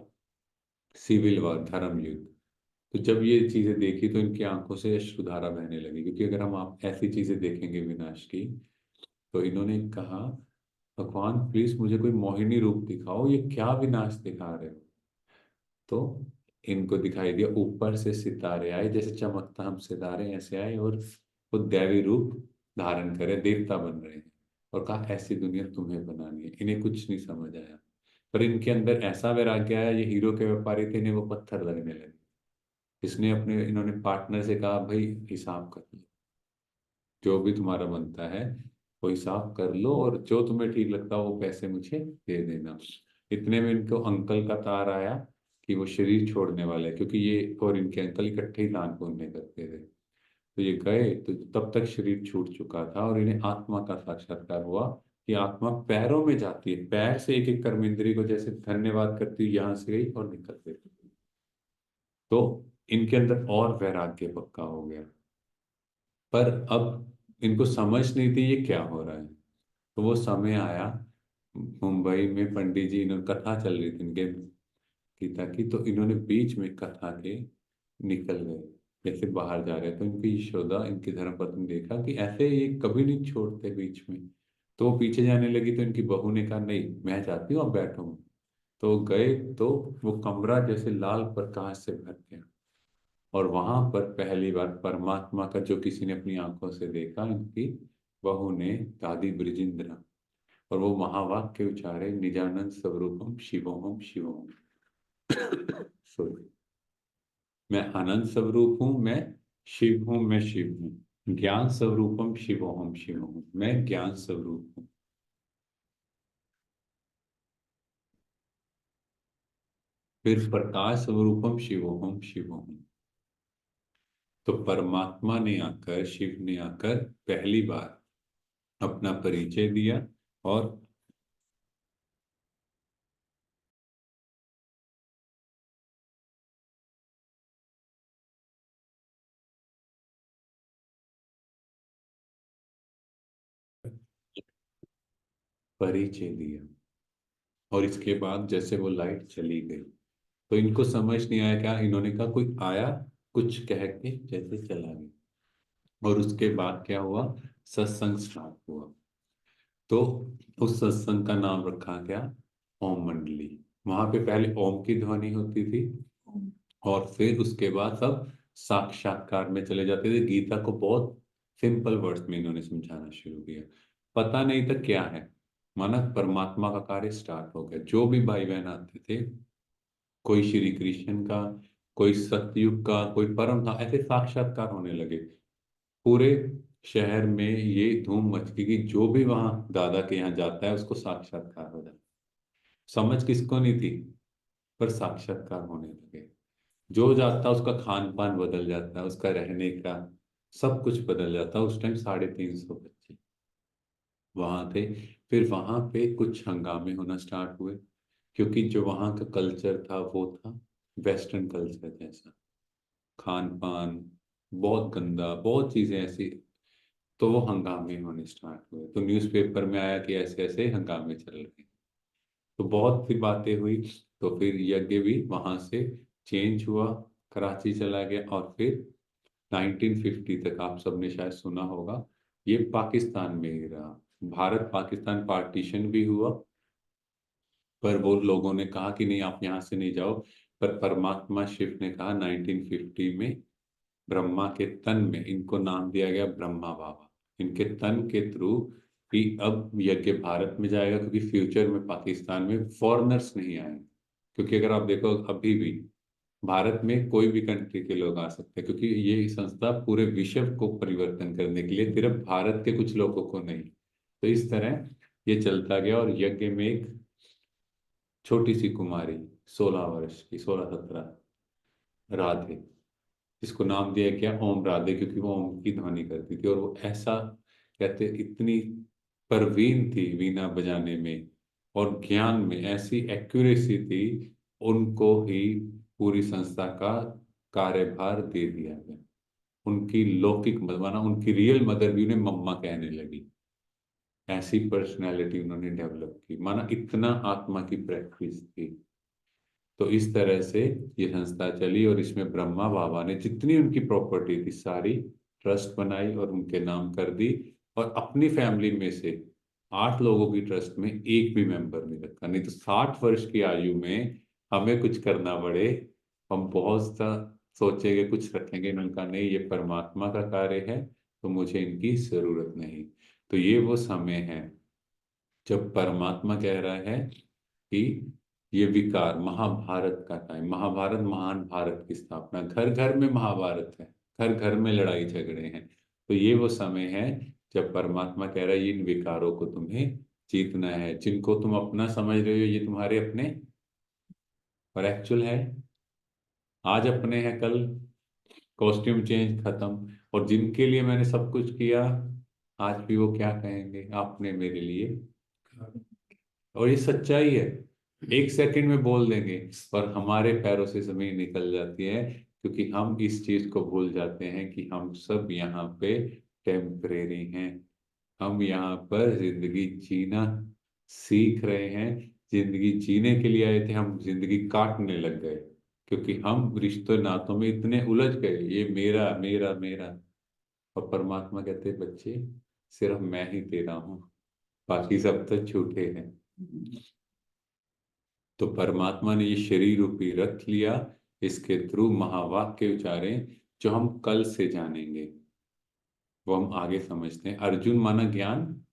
सिविल वॉर, धर्म युद्ध। तो जब ये चीजें देखी तो इनकी आंखों से अश्रुधारा बहने लगी, क्योंकि अगर हम आप ऐसी चीजें देखेंगे विनाश की। तो इन्होंने कहा भगवान प्लीज मुझे कोई मोहिनी रूप दिखाओ, ये क्या विनाश दिखा रहे हो। तो इनको दिखाई दिया ऊपर से सितारे आए, जैसे चमकता हम सितारे ऐसे आए, और वो दैवी रूप धारण करे, देवता बन रहे हैं। और कहा ऐसी दुनिया तुम्हें बनानी है। इन्हें कुछ नहीं समझ आया, पर इनके अंदर ऐसा वैराग्य आया, ये हीरो के व्यापारी थे, इन्हें वो पत्थर लगने लगे। इसने अपने इन्होंने पार्टनर से कहा भाई हिसाब कर लो, जो भी तुम्हारा बनता है वो हिसाब कर लो, और जो तुम्हें ठीक लगता हो वो पैसे मुझे दे देना। इतने में इनको अंकल का तार आया कि वो शरीर छोड़ने वाले हैं, क्योंकि ये और इनके अंकल इकट्ठे ही दान पुण्य करते थे। तो ये गए तो तब तक शरीर छूट चुका था, और इन्हें आत्मा का साक्षात्कार हुआ कि आत्मा पैरों में जाती है, पैर से एक एक कर्मेंद्रिय को जैसे धन्यवाद करती हुई यहाँ से गई और निकल गई। तो इनके अंदर और वैराग्य पक्का हो गया। पर अब इनको समझ नहीं थी ये क्या हो रहा है। तो वो समय आया, मुंबई में पंडित जी, इन्होंने कथा चल रही थी इनके गीता की, तो इन्होंने बीच में कथा के निकल गए, जैसे बाहर जा रहे। तो इनकी यशोदा, इनकी धर्मपत्नी देखा कि ऐसे ये कभी नहीं छोड़ते बीच में। तो वो पीछे जाने लगी, तो इनकी बहू ने कहा नहीं मैं जाती हूँ, अब बैठो। तो गए तो वो कमरा जैसे लाल प्रकाश से भर गया। और वहां पर पहली बार परमात्मा का जो किसी ने अपनी आंखों से देखा, इनकी बहू ने, दादी ब्रिजिंद्रा, और वो महावाक्य उच्चारे, निजानंद स्वरूपम शिवोहम शिवोहम। सॉरी, मैं आनंद स्वरूप हूँ, मैं शिव हूँ, मैं शिव हूँ। ज्ञान स्वरूपम शिवोहम शिवोहम, मैं ज्ञान स्वरूप हूँ। फिर प्रकाश स्वरूपम शिवोहम शिवोहम। तो परमात्मा ने आकर, शिव ने आकर पहली बार अपना परिचय दिया, और परिचय दिया। और इसके बाद जैसे वो लाइट चली गई, तो इनको समझ नहीं आया, क्या इन्होंने कहा कोई आया, कुछ कह के जैसे चला गया। और उसके बाद क्या हुआ, सत्संग स्टार्ट हुआ। तो उस सत्संग का नाम रखा गया ओम मंडली। वहां पे पहले ओम की ध्वनि होती थी, और फिर उसके बाद सब साक्षात्कार में चले जाते थे। गीता को बहुत सिंपल वर्ड्स में इन्होंने समझाना शुरू किया। पता नहीं था क्या है, माना परमात्मा का कार्य स्टार्ट हो गया। जो भी भाई बहन आते थे, कोई श्री कृष्ण का, कोई सतयुग का, कोई परम था, ऐसे साक्षात्कार होने लगे। पूरे शहर में ये धूम मच गई कि जो भी वहां दादा के यहाँ जाता है उसको साक्षात्कार हो जाता है। समझ किसको नहीं थी, पर साक्षात्कार होने लगे। जो जाता उसका खान पान बदल जाता, उसका रहने का सब कुछ बदल जाता। उस टाइम 350 बच्चे वहां थे। फिर वहां पे कुछ हंगामे होना स्टार्ट हुए, क्योंकि जो वहां का कल्चर था वो था वेस्टर्न कल्चर जैसा, खान पान बहुत गंदा, बहुत चीजें ऐसी। तो वो हंगामे होने स्टार्ट हुए, तो न्यूज़पेपर में आया कि ऐसे ऐसे हंगामे चल रहे हैं। तो बहुत सी बातें हुई। तो फिर यज्ञ भी वहां से चेंज हुआ, कराची चला गया। और फिर 1950 तक आप सबने शायद सुना होगा, ये पाकिस्तान में ही रहा। भारत पाकिस्तान पार्टीशन भी हुआ, पर वो लोगों ने कहा कि नहीं आप यहाँ से नहीं जाओ। पर परमात्मा शिव ने कहा 1950 में, ब्रह्मा के तन में, इनको नाम दिया गया ब्रह्मा बाबा, इनके तन के थ्रू, कि अब यज्ञ भारत में जाएगा, क्योंकि फ्यूचर में पाकिस्तान में फॉरेनर्स नहीं आएंगे। क्योंकि अगर आप देखो अभी भी भारत में कोई भी कंट्री के लोग आ सकते हैं, क्योंकि ये संस्था पूरे विश्व को परिवर्तन करने के लिए, सिर्फ भारत के कुछ लोगों को नहीं। तो इस तरह ये चलता गया। और यज्ञ में एक छोटी सी कुमारी, 16 वर्ष की, 16-17, राधे, जिसको नाम दिया गया ओम राधे, क्योंकि वो ओम की ध्वनि करती थी। और वो ऐसा, कहते इतनी परवीन थी वीणा बजाने में, और ज्ञान में ऐसी एक्यूरेसी थी, उनको ही पूरी संस्था का कार्यभार दे दिया गया। उनकी लौकिक माना उनकी रियल मदर भी उन्हें मम्मा कहने लगी। ऐसी पर्सनैलिटी उन्होंने डेवलप की, माना इतना आत्मा की प्रैक्टिस थी। तो इस तरह से ये संस्था चली, और इसमें ब्रह्मा बाबा ने जितनी उनकी प्रॉपर्टी थी सारी ट्रस्ट बनाई और उनके नाम कर दी। और अपनी फैमिली में से 8 लोगों की ट्रस्ट में एक भी मेंबर नहीं रखा। नहीं तो 60 वर्ष की आयु में हमें कुछ करना पड़े, हम बहुत सा सोचेंगे कुछ रखेंगे, इन्होंने कहा नहीं, ये परमात्मा का कार्य है, तो मुझे इनकी जरूरत नहीं। तो ये वो समय है जब परमात्मा कह रहा है कि ये विकार, महाभारत का टाइम, महाभारत, महान भारत की स्थापना, घर घर में महाभारत है, घर घर में लड़ाई झगड़े हैं। तो ये वो समय है जब परमात्मा कह रहा है इन विकारों को तुम्हें जीतना है। जिनको तुम अपना समझ रहे हो ये तुम्हारे अपने, और एक्चुअल है आज अपने हैं, कल कॉस्ट्यूम चेंज खत्म। और जिनके लिए मैंने सब कुछ किया, आज भी वो क्या कहेंगे, आपने मेरे लिए। और ये सच्चाई है, एक सेकंड में बोल देंगे, पर हमारे पैरों से जमीन निकल जाती है, क्योंकि हम इस चीज को भूल जाते हैं कि हम सब यहाँ पे टेम्परेरी हैं। हम यहाँ पर जिंदगी जीना सीख रहे हैं। जिंदगी जीने के लिए आए थे, हम जिंदगी काटने लग गए, क्योंकि हम रिश्तों नातों में इतने उलझ गए, ये मेरा मेरा मेरा। और परमात्मा कहते बच्चे, सिर्फ मैं ही तेरा हूँ, बाकी सब तो झूठे हैं। तो परमात्मा ने ये शरीर रूपी रथ लिया, इसके थ्रू महावाक्य उचारें जो हम कल से जानेंगे, वो हम आगे समझते हैं। अर्जुन माना ज्ञान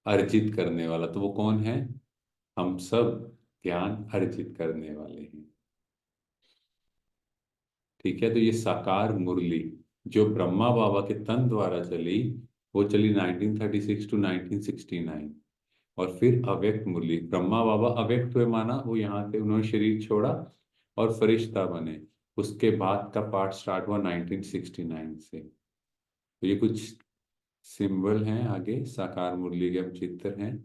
अर्जित करने वाला, तो वो कौन है? हम सब ज्ञान अर्जित करने वाले हैं। ठीक है, तो ये साकार मुरली जो ब्रह्मा बाबा के तन द्वारा चली, वो चली 1936 टू 1969। और फिर अव्यक्त मुरली, ब्रह्मा बाबा अव्यक्त हुए माना, वो यहाँ से उन्होंने शरीर छोड़ा और फरिश्ता बने। उसके बाद का पार्ट स्टार्ट हुआ 1969 से। तो ये कुछ सिंबल हैं, आगे साकार मुरली के हम चित्र हैं।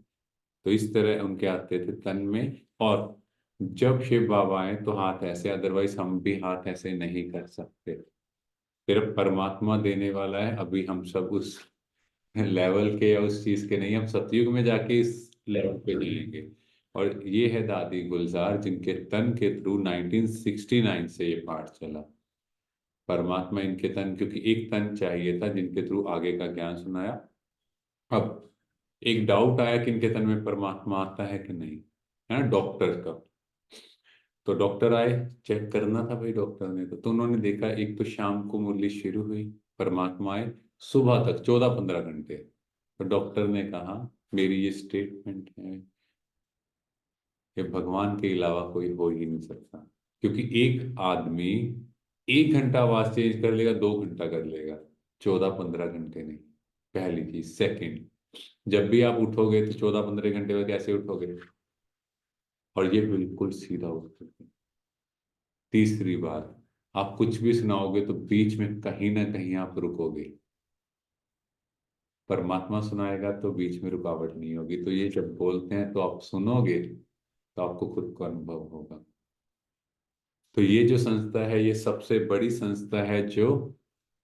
तो इस तरह उनके आते थे तन में। और जब शिव बाबा आए तो हाथ ऐसे, अदरवाइज हम भी हाथ ऐसे नहीं कर सकते। सिर्फ परमात्मा देने वाला है। अभी हम सब उस लेवल के या उस चीज के नहीं, हम सतयुग में जाके इस लेवल पे जाएंगे। और ये है दादी गुलजार, जिनके तन के थ्रू 1969 से ये पाठ चला। परमात्मा इनके तन, क्योंकि एक तन चाहिए था जिनके थ्रू आगे का ज्ञान सुनाया। अब एक डाउट आया कि इनके तन में परमात्मा आता है कि नहीं, है ना, डॉक्टर का। तो डॉक्टर आए, चेक करना था भाई डॉक्टर ने, तो उन्होंने देखा एक तो शाम को मुरली शुरू हुई, परमात्मा आए सुबह तक 14-15 घंटे। तो डॉक्टर ने कहा मेरी ये स्टेटमेंट है कि भगवान के अलावा कोई हो ही नहीं सकता। क्योंकि एक आदमी 1 घंटा आवाज चेंज कर लेगा, 2 घंटा कर लेगा, 14-15 घंटे नहीं। पहली चीज। सेकंड, जब भी आप उठोगे तो 14-15 घंटे में कैसे उठोगे? और ये बिल्कुल सीधा उठोगे। तीसरी बात, आप कुछ भी सुनाओगे तो बीच में कहीं ना कहीं आप रुकोगे। परमात्मा सुनाएगा तो बीच में रुकावट नहीं होगी। तो ये जब बोलते हैं तो आप सुनोगे तो आपको खुद को अनुभव होगा। तो ये जो संस्था है, ये सबसे बड़ी संस्था है जो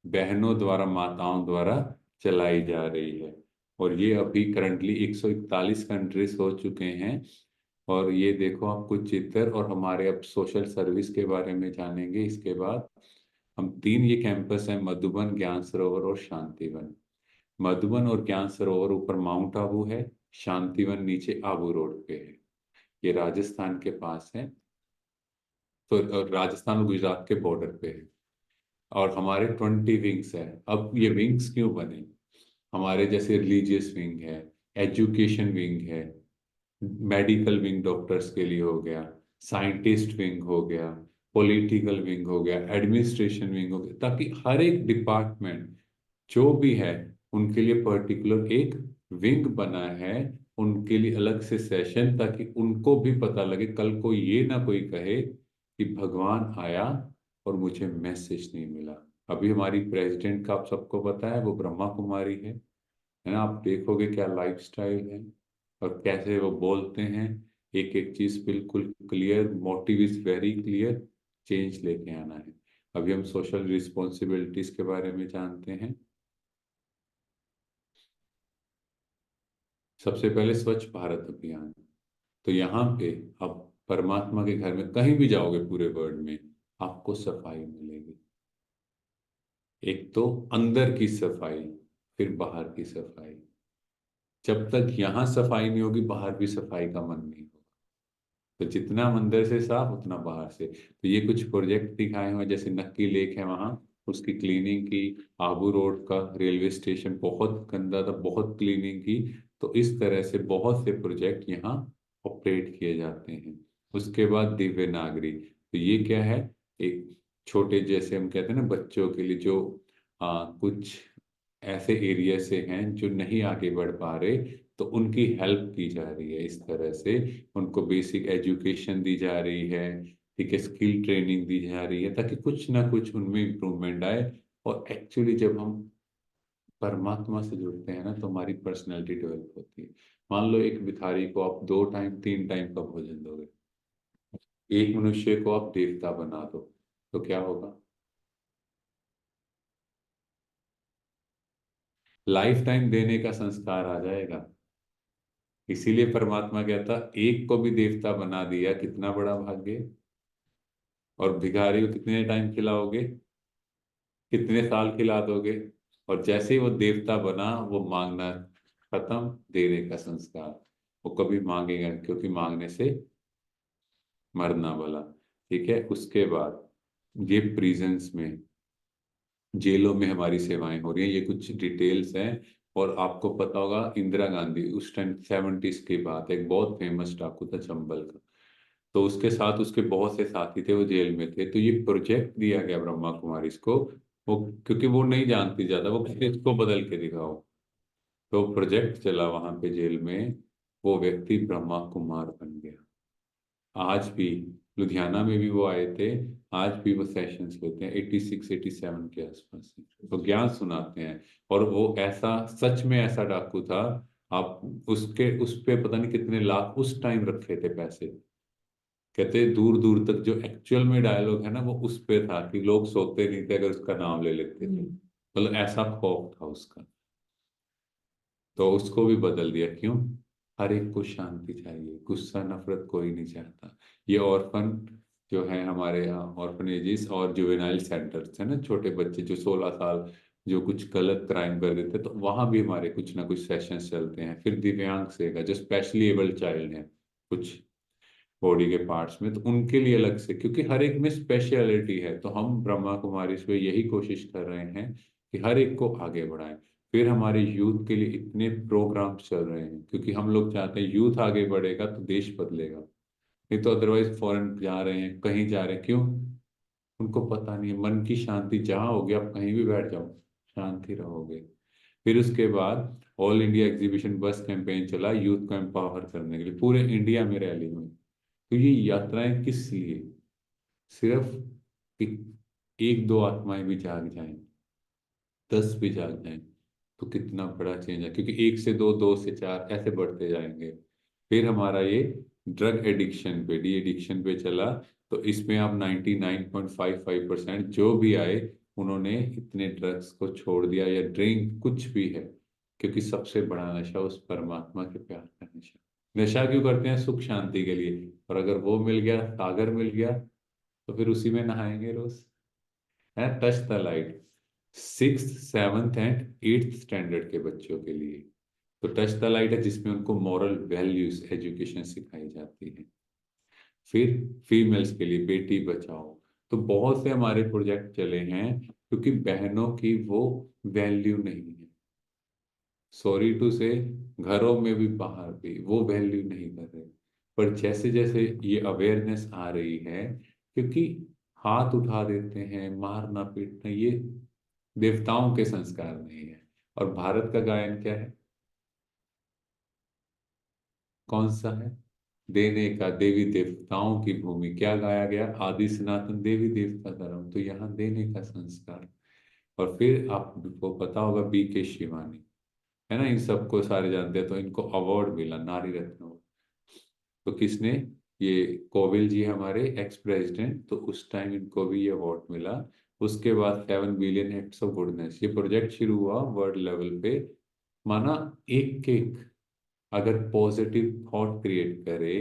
बहनों द्वारा, माताओं द्वारा चलाई जा रही है। और ये अभी करंटली 141 कंट्रीज हो चुके हैं। और ये देखो आप कुछ चित्र, और हमारे अब सोशल सर्विस के बारे में जानेंगे इसके बाद। हम 3 ये कैंपस हैं, मधुबन, ज्ञान सरोवर और शांतिवन। मधुबन और ज्ञान सरोवर ऊपर माउंट आबू है, शांतिवन नीचे आबू रोड पे है। ये राजस्थान के पास है। तो राजस्थान और गुजरात के बॉर्डर पे है। और हमारे 20 विंग्स है। अब ये विंग्स क्यों बने? हमारे जैसे रिलीजियस विंग है, एजुकेशन विंग है, मेडिकल विंग डॉक्टर्स के लिए हो गया, साइंटिस्ट विंग हो गया, पॉलिटिकल विंग हो गया, एडमिनिस्ट्रेशन विंग हो गया, ताकि हर एक डिपार्टमेंट जो भी है उनके लिए पर्टिकुलर एक विंग बना है। उनके लिए अलग से सेशन, ताकि उनको भी पता लगे, कल को ये ना कोई कहे कि भगवान आया और मुझे मैसेज नहीं मिला। अभी हमारी प्रेसिडेंट का आप सबको पता है, वो ब्रह्मा कुमारी है ना। आप देखोगे क्या लाइफस्टाइल है और कैसे वो बोलते हैं। एक एक चीज बिल्कुल clear, motive is very clear, change लेके आना है। अभी हम सोशल रिस्पॉन्सिबिलिटीज के बारे में जानते हैं। सबसे पहले स्वच्छ भारत अभियान। तो यहाँ पे आप परमात्मा के घर में कहीं भी जाओगे पूरे वर्ल्ड में, आपको सफाई मिलेगी। एक तो अंदर की सफाई, फिर बाहर की सफाई। जब तक यहाँ सफाई नहीं होगी, बाहर भी सफाई का मन नहीं होगा। तो जितना हम अंदर से साफ, उतना बाहर से। तो ये कुछ प्रोजेक्ट दिखाए हुए हैं, जैसे नक्की लेक है वहाँ, उसकी क्लीनिंग की। आबू रोड का रेलवे स्टेशन बहुत गंदा था, बहुत क्लीनिंग की। तो इस तरह से बहुत से प्रोजेक्ट यहाँ ऑपरेट किए जाते हैं। उसके बाद दिव्य नागरी, तो ये क्या है? एक छोटे, जैसे हम कहते हैं ना, बच्चों के लिए जो कुछ ऐसे एरिया से हैं जो नहीं आगे बढ़ पा रहे, तो उनकी हेल्प की जा रही है। इस तरह से उनको बेसिक एजुकेशन दी जा रही है, ठीक है, स्किल ट्रेनिंग दी जा रही है, ताकि कुछ ना कुछ उनमें इम्प्रूवमेंट आए। और एक्चुअली जब हम परमात्मा से जुड़ते हैं ना, तो हमारी पर्सनैलिटी डेवलप होती है। मान लो एक भिखारी को आप 2 टाइम 3 टाइम का भोजन दोगे, एक मनुष्य को आप देवता बना दो, तो क्या होगा? लाइफ टाइम देने का संस्कार आ जाएगा। इसीलिए परमात्मा कहता, एक को भी देवता बना दिया, कितना बड़ा भाग्य। और भिखारी को कितने टाइम खिलाओगे? कितने साल खिला दोगे? और जैसे ही वो देवता बना, वो मांगना खत्म, देने का संस्कार। वो कभी मांगेगा, क्योंकि मांगने से मरना भला। ठीक है, उसके बाद ये प्रिजन्स में, जेलों में हमारी सेवाएं हो रही हैं, ये कुछ डिटेल्स हैं। और आपको पता होगा इंदिरा गांधी उस टाइम 70s की बात है, एक बहुत फेमस डाकू था चंबल का, तो उसके साथ उसके बहुत से साथी थे, वो जेल में थे। तो ये प्रोजेक्ट दिया गया ब्रह्मा कुमारी इसको, वो क्योंकि वो नहीं जानती ज्यादा, वो कहते इसको बदल के दिखाओ। तो प्रोजेक्ट चला वहां पे जेल में, वो व्यक्ति ब्रह्मा कुमार बन गया। आज भी लुधियाना में भी वो आए थे, आज भी वो सेशंस लेते हैं 86 87 के आसपास से। तो ज्ञान सुनाते हैं। और वो ऐसा सच में ऐसा डाकू था, आप उसके उस पे पता नहीं कितने लाख उस टाइम रखे थे पैसे। कहते दूर दूर तक जो एक्चुअल में डायलॉग है ना वो उस पे था कि लोग सोते नहीं थे अगर उसका नाम ले लेते थे, मतलब ऐसा खौफ था उसका। तो उसको भी बदल दिया, क्यों? हर एक को शांति चाहिए, गुस्सा नफरत कोई नहीं चाहता। ये ऑर्फन जो है हमारे यहाँ, ऑर्फनेजेस और जुवेनाइल सेंटर्स है ना, छोटे बच्चे जो 16 साल जो कुछ गलत क्राइम कर देते हैं, तो वहां भी हमारे कुछ ना कुछ सेशंस चलते हैं। फिर दिव्यांग सेगा जो स्पेशली एबल्ड चाइल्ड है कुछ बॉडी के पार्ट्स में, तो उनके लिए अलग से, क्योंकि हर एक में स्पेशलिटी है। तो हम ब्रह्मा कुमारी से यही कोशिश कर रहे हैं कि हर एक को आगे बढ़ाएं। फिर हमारे यूथ के लिए इतने प्रोग्राम्स चल रहे हैं, क्योंकि हम लोग चाहते हैं यूथ आगे बढ़ेगा तो देश बदलेगा। नहीं तो अदरवाइज फॉरेन जा रहे हैं, कहीं जा रहे हैं, क्यों? उनको पता नहीं है, मन की शांति जहाँ होगी आप कहीं भी बैठ जाओ, शांति रहोगे। फिर उसके बाद ऑल इंडिया एग्जीबिशन बस कैंपेन चला यूथ को एम्पावर करने के लिए, पूरे इंडिया में रैली हुई। तो ये यात्राएं किस लिए? सिर्फ एक दो आत्माएं भी जाग जाएं, 10 भी जाग जाएं, तो कितना बड़ा चेंज है। क्योंकि एक से दो, दो से चार, ऐसे बढ़ते जाएंगे। फिर हमारा ये ड्रग एडिक्शन पे, डी एडिक्शन पे चला। तो इसमें आप 99.55% जो भी आए उन्होंने इतने ड्रग्स को छोड़ दिया, या ड्रिंक कुछ भी है। क्योंकि सबसे बड़ा नशा उस परमात्मा के प्यार का नशा। नशा क्यों करते हैं? सुख शांति के लिए। और अगर वो मिल गया, सागर मिल गया, तो फिर उसी में नहाएंगे रोज। है touch the light, 6th 7th and 8th standard के बच्चों के लिए। तो टच द लाइट है जिसमें उनको मॉरल वैल्यूज एजुकेशन सिखाई जाती है। फिर फीमेल्स के लिए बेटी बचाओ। तो बहुत से हमारे प्रोजेक्ट चले हैं, क्योंकि बहनों की वो वैल्यू नहीं है। सॉरी टू से, घरों में भी बाहर भी वो वैल्यू नहीं कर रहे। पर जैसे जैसे ये अवेयरनेस आ रही है, क्योंकि हाथ उठा देते हैं, मारना पीटना ये देवताओं के संस्कार नहीं है। और भारत का गायन क्या है? कौन सा है? देने का, देवी देवताओं की भूमि। क्या गाया गया? आदि सनातन देवी देवता धर्म। तो यहाँ देने का संस्कार। और फिर आपको पता होगा B.K. शिवानी, है ना, इन सबको सारे जानते हैं। तो इनको अवार्ड मिला, नारी रत्न award। तो किसने? ये कोविल जी हमारे एक्स प्रेसिडेंट, तो उस टाइम इनको भी ये अवार्ड मिला। उसके बाद 7 बिलियन एक्ट्स ऑफ गुडनेस ये प्रोजेक्ट शुरू हुआ वर्ल्ड लेवल पे। माना एक एक अगर पॉजिटिव थॉट क्रिएट करे,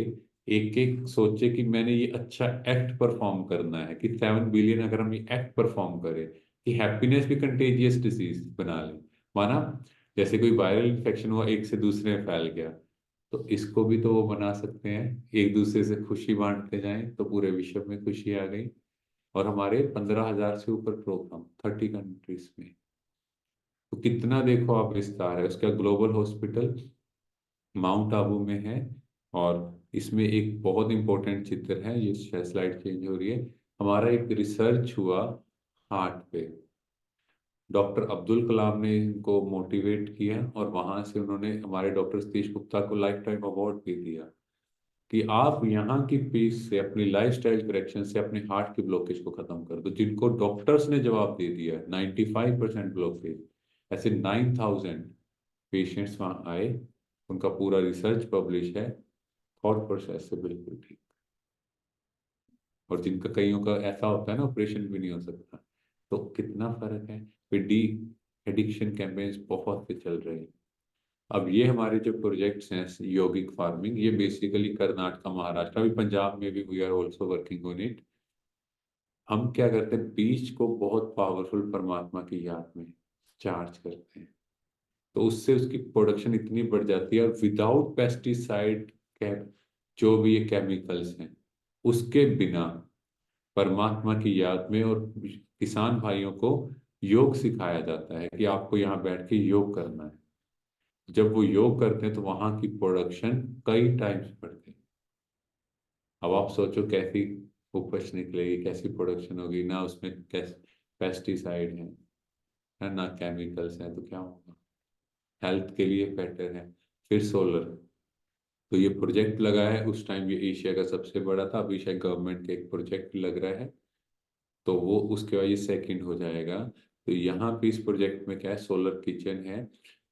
एक एक सोचे कि मैंने ये अच्छा एक्ट परफॉर्म करना है, कि 7 बिलियन अगर हम ये एक्ट परफॉर्म करें कि हैप्पीनेस भी कंटेजियस डिसीज बना ले। माना जैसे कोई वायरल इन्फेक्शन हुआ, एक से दूसरे में फैल गया, तो इसको भी तो वो बना सकते हैं, एक दूसरे से खुशी बांटते जाएं तो पूरे विश्व में खुशी आ गई। और हमारे 15,000 से ऊपर प्रोग्राम 30 कंट्रीज में। तो कितना देखो आप विस्तार है उसका। ग्लोबल हॉस्पिटल माउंट आबू में है। और इसमें एक बहुत इंपॉर्टेंट चित्र है, ये स्लाइड चेंज हो रही है। हमारा एक रिसर्च हुआ हार्ट पे, डॉक्टर अब्दुल कलाम ने इनको मोटिवेट किया, और वहां से उन्होंने हमारे डॉक्टर सतीश गुप्ता को लाइफ टाइम अवार्ड भी दिया, कि आप यहाँ की पीस से, अपनी लाइफस्टाइल करेक्शन से अपने हार्ट की ब्लॉकेज को खत्म कर दो। जिनको डॉक्टर्स ने जवाब दे दिया 95% ब्लॉकेज, ऐसे 9,000 पेशेंट्स वहाँ आए, उनका पूरा रिसर्च पब्लिश है, थॉट प्रोसेस से बिल्कुल ठीक। और जिनका कईयों का ऐसा होता है ना, ऑपरेशन भी नहीं हो सकता। तो कितना फर्क है। फिर डी एडिक्शन कैंपेन्स बहुत से चल रहे हैं। अब ये हमारे जो प्रोजेक्ट्स हैं यौगिक फार्मिंग, ये बेसिकली कर्नाटक, महाराष्ट्र, अभी पंजाब में भी we are also working on it. हम क्या करते हैं, बीज को बहुत पावरफुल परमात्मा की याद में चार्ज करते हैं। तो उससे उसकी प्रोडक्शन इतनी बढ़ जाती है, और विदाउट पेस्टिसाइड, जो भी ये केमिकल्स हैं उसके बिना परमात्मा की याद में, और किसान भाइयों को योग सिखाया जाता है कि आपको यहाँ बैठ के योग करना है। जब वो योग करते हैं तो वहां की प्रोडक्शन कई टाइम्स बढ़ती है। अब आप सोचो कैसी उपज निकलेगी, कैसी प्रोडक्शन होगी, ना उसमें कैसे पेस्टिसाइड है ना केमिकल्स हैं, तो क्या होगा। हेल्थ के लिए बेटर है। फिर सोलर, तो ये प्रोजेक्ट लगा है, उस टाइम ये एशिया का सबसे बड़ा था, अभी शायद गवर्नमेंट के एक प्रोजेक्ट लग रहा है, तो वो उसके बाद ये सेकंड हो जाएगा। तो यहाँ पे इस प्रोजेक्ट में क्या है, सोलर किचन है।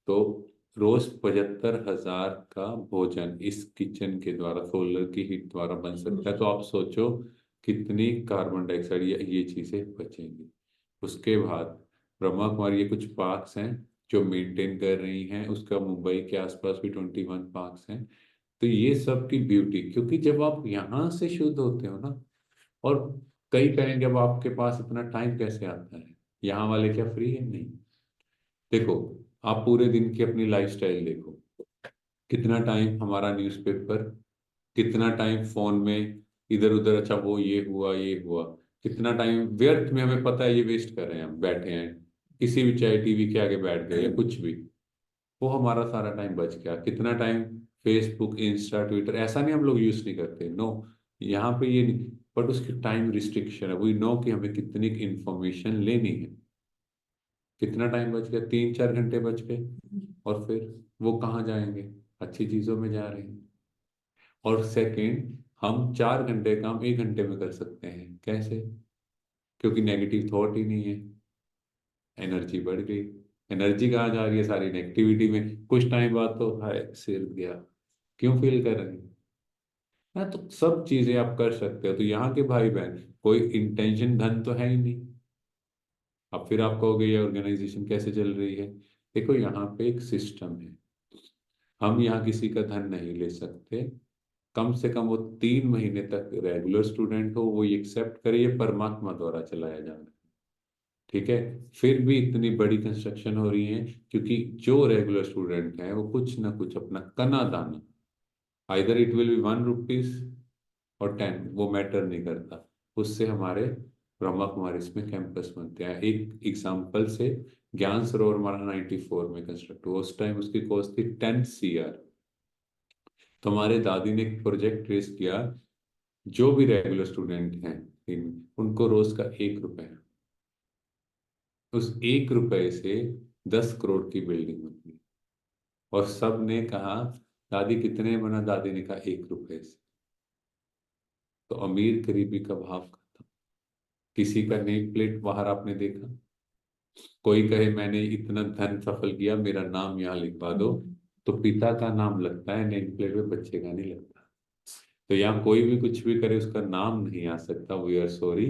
तो रोज 75,000 का भोजन इस किचन के द्वारा, सोलर की हीट द्वारा बन सकता है। तो आप सोचो कितनी कार्बन डाइऑक्साइड ये चीजें बचेंगी। उसके बाद ब्रह्मा कुमारी, ये कुछ पार्क्स हैं जो मेंटेन कर रही हैं, उसका मुंबई के आसपास भी 21 पार्क्स हैं। तो ये सब की ब्यूटी, क्योंकि जब आप यहाँ से शुद्ध होते हो ना, और कई कहेंगे अब आपके पास इतना टाइम कैसे आता है, यहाँ वाले क्या फ्री है? नहीं। देखो, आप पूरे दिन की अपनी लाइफस्टाइल देखो, कितना टाइम हमारा न्यूज़पेपर, कितना टाइम फोन में इधर उधर, अच्छा वो ये हुआ ये हुआ, कितना टाइम व्यर्थ में हमें पता है ये वेस्ट कर रहे हैं, हम बैठे हैं किसी भी, चाहे टीवी के आगे बैठ गए या कुछ भी, वो हमारा सारा टाइम बच गया। कितना टाइम फेसबुक इंस्टा ट्विटर, ऐसा नहीं हम लोग यूज नहीं करते, नो, यहाँ पे ये नहीं, बट उसकी टाइम रिस्ट्रिक्शन है। वी नो कि हमें कितनी इंफॉर्मेशन लेनी है। कितना टाइम बच गया, 3-4 घंटे बच गए, और फिर वो कहाँ जाएंगे, अच्छी चीजों में जा रहे हैं। और सेकंड, हम 4 घंटे काम 1 घंटे में कर सकते हैं, कैसे? क्योंकि नेगेटिव थॉट ही नहीं है, एनर्जी बढ़ गई। एनर्जी कहाँ जा रही है, सारी नेगेटिविटी में। कुछ टाइम बाद तो हाय सिर गया, क्यों फील कर रहे हैं? हाँ, तो सब चीजें आप कर सकते हो। तो यहाँ के भाई बहन, कोई इंटेंशन धन तो है ही नहीं। अब फिर आप कहोगे ये ऑर्गेनाइजेशन कैसे चल रही है? देखो, यहाँ पे एक सिस्टम है, हम यहाँ किसी का धन नहीं ले सकते। कम से कम वो 3 महीने तक रेगुलर स्टूडेंट हो, वो एक्सेप्ट करे ये परमात्मा द्वारा चलाया जा रहा है। ठीक है। फिर भी इतनी बड़ी कंस्ट्रक्शन हो रही है, क्योंकि जो रेगुलर स्टूडेंट है वो कुछ ना कुछ अपना कना दाना, either it will be 1 rupees और 10, वो मैटर नहीं करता, उससे हमारे ब्रह्मा कुमारी इसमें कैंपस बनते हैं। एक एग्जाम्पल से, ज्ञान सरोवर हमारा 94 में कंस्ट्रक्ट हुआ, उस टाइम उसकी कॉस्ट थी 10 CR। तो हमारे दादी ने एक प्रोजेक्ट रेस किया, जो भी रेगुलर स्टूडेंट हैं उनको रोज का 1 रुपए है, उस 1 रुपए से 10 करोड़ की बिल्डिंग बनी। और सब ने कहा दादी कितने बना, दादी ने कहा 1 रुपए से। तो अमीर गरीबी का भाव खत्म। किसी का नेम प्लेट बाहर आपने देखा? कोई कहे मैंने इतना धन सफल किया, मेरा नाम यहाँ लिखवा दो, तो पिता का नाम लगता है नेम प्लेट पे, बच्चे का नहीं लगता। तो यहाँ कोई भी कुछ भी करे उसका नाम नहीं आ सकता, वी आर सॉरी।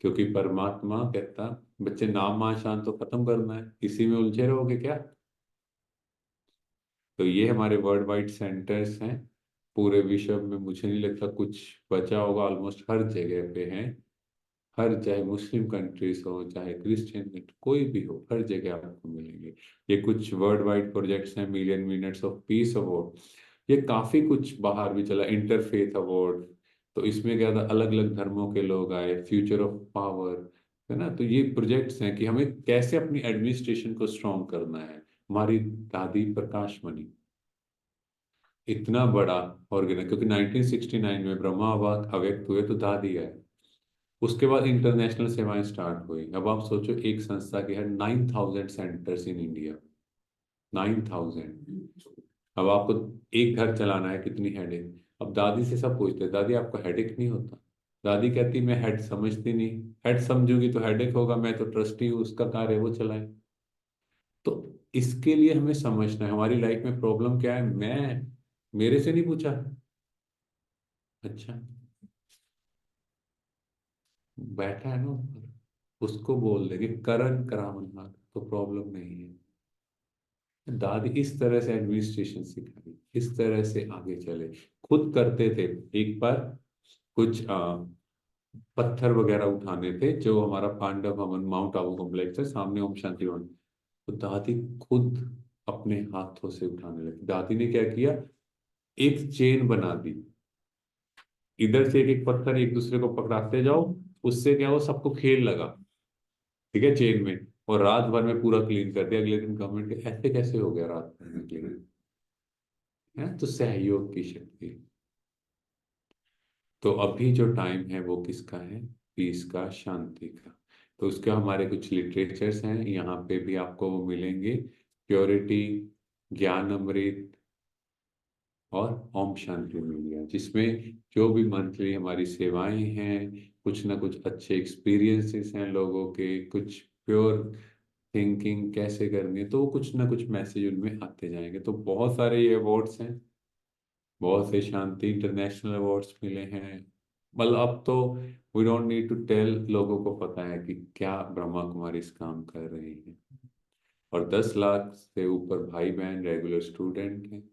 क्योंकि परमात्मा कहता, बच्चे नाम शान तो खत्म करना है, इसी में उलझे रहोगे क्या? तो ये हमारे वर्ल्ड वाइड सेंटर्स हैं पूरे विश्व में। मुझे नहीं लगता कुछ बचा होगा, ऑलमोस्ट हर जगह पे हैं। हर, चाहे मुस्लिम कंट्रीज हो चाहे क्रिश्चियन, कोई भी हो, हर जगह आपको मिलेंगे। ये कुछ वर्ल्ड वाइड प्रोजेक्ट्स हैं, million minutes of peace award, ये काफी कुछ बाहर भी चला, इंटरफेथ अवार्ड। तो इसमें क्या था, अलग अलग धर्मों के लोग आए, फ्यूचर ऑफ पावर, है ना। तो ये प्रोजेक्ट्स हैं कि हमें कैसे अपनी एडमिनिस्ट्रेशन को स्ट्रॉन्ग करना है। हमारी दादी प्रकाश मणि, इतना बड़ा ऑर्गेनाइज, क्योंकि 1969 में ब्रह्मा बाबा अव्यक्त हुए तो दादी आए। उसके बाद इंटरनेशनल सेवाएं स्टार्ट हुई। अब आप सोचो, एक संस्था की है 9,000 सेंटर्स इन इंडिया, 9,000। अब आपको एक घर चलाना है, कितनी हेडेक। अब दादी से सब पूछते, दादी आपको हेडेक नहीं होता? दादी कहती मैं हेड समझती नहीं, हेड समझूंगी तो हेडेक होगा, मैं तो ट्रस्टी हूँ, उसका कार्य है वो चलाए। तो इसके लिए हमें समझना है हमारी लाइफ में प्रॉब्लम क्या है। मैं, मेरे से नहीं पूछा, अच्छा, बैठा है ना ऊपर, उसको बोल देंगे करण करावन हाथ, तो प्रॉब्लम नहीं है। दादी इस तरह से एडमिनिस्ट्रेशन सिखाई, इस तरह से आगे चले, खुद करते थे। एक बार कुछ पत्थर वगैरह उठाने थे, जो हमारा पांडव भवन माउंट आबू कॉम्प्लेक्स है सामने, ओम शांति वन, तो दादी खुद अपने हाथों से उठाने लगी। दादी ने क्या किया, एक चेन बना दी, इधर से एक एक पत्थर एक दूसरे को पकड़ाते जाओ, उससे क्या वो सबको खेल लगा, ठीक है, चेन में, और रात भर में पूरा क्लीन कर दिया। अगले दिन गवर्नमेंट के ऐसे कैसे हो गया रात भर में क्लीन, है, तो सहयोग की शक्ति। तो अभी जो टाइम है वो किसका है, पीस का, शांति का। तो उसके हमारे कुछ लिटरेचर्स हैं यहाँ पे भी आपको वो मिलेंगे, प्योरिटी, ज्ञान अमृत और ओम शांति मीडिया, जिसमें जो भी मंथली हमारी सेवाएं हैं, कुछ ना कुछ अच्छे एक्सपीरियंसेस हैं लोगों के, कुछ प्योर थिंकिंग कैसे करनी है, तो वो कुछ ना कुछ मैसेज उनमें आते जाएंगे। तो बहुत सारे ये अवार्ड्स हैं, बहुत से शांति इंटरनेशनल अवार्ड्स मिले हैं। मतलब अब तो we don't need to tell, लोगों को पता है कि क्या ब्रह्मा कुमारी इस काम कर रही है। और 10 लाख से ऊपर भाई बहन रेगुलर स्टूडेंट हैं।